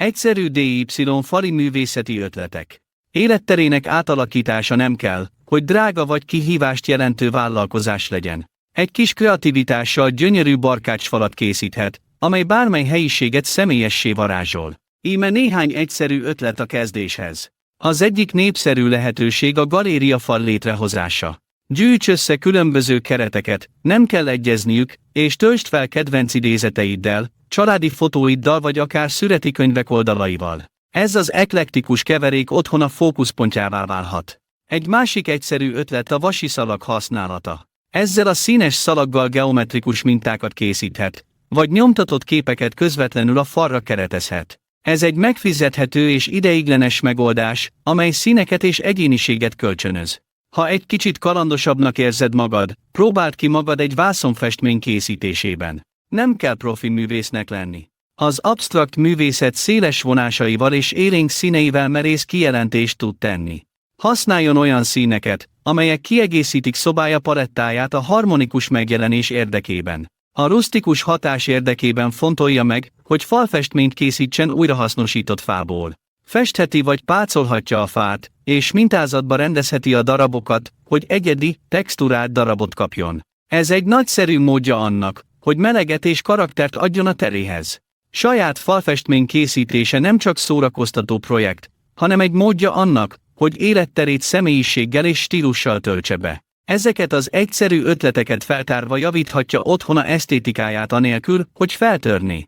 Egyszerű DIY fali művészeti ötletek. Életterének átalakítása nem kell, hogy drága vagy kihívást jelentő vállalkozás legyen. Egy kis kreativitással gyönyörű barkácsfalat készíthet, amely bármely helyiséget személyessé varázsol. Íme néhány egyszerű ötlet a kezdéshez. Az egyik népszerű lehetőség a galériafal létrehozása. Gyűjts össze különböző kereteket, nem kell egyezniük, és töltsd fel kedvenc idézeteiddel, családi fotóiddal vagy akár szüretikönyvek oldalaival. Ez az eklektikus keverék otthona fókuszpontjává válhat. Egy másik egyszerű ötlet a vasiszalag használata. Ezzel a színes szalaggal geometrikus mintákat készíthet, vagy nyomtatott képeket közvetlenül a falra keretezhet. Ez egy megfizethető és ideiglenes megoldás, amely színeket és egyéniséget kölcsönöz. Ha egy kicsit kalandosabbnak érzed magad, próbáld ki magad egy vászonfestmény készítésében. Nem kell profi művésznek lenni. Az absztrakt művészet széles vonásaival és élénk színeivel merész kijelentést tud tenni. Használjon olyan színeket, amelyek kiegészítik szobája palettáját a harmonikus megjelenés érdekében. A rusztikus hatás érdekében fontolja meg, hogy falfestményt készítsen újrahasznosított fából. Festheti vagy pácolhatja a fát, és mintázatba rendezheti a darabokat, hogy egyedi, texturált darabot kapjon. Ez egy nagyszerű módja annak, hogy meleget és karaktert adjon a teréhez. Saját falfestmény készítése nem csak szórakoztató projekt, hanem egy módja annak, hogy életterét személyiséggel és stílussal töltse be. Ezeket az egyszerű ötleteket feltárva javíthatja otthona esztétikáját anélkül, hogy feltörné.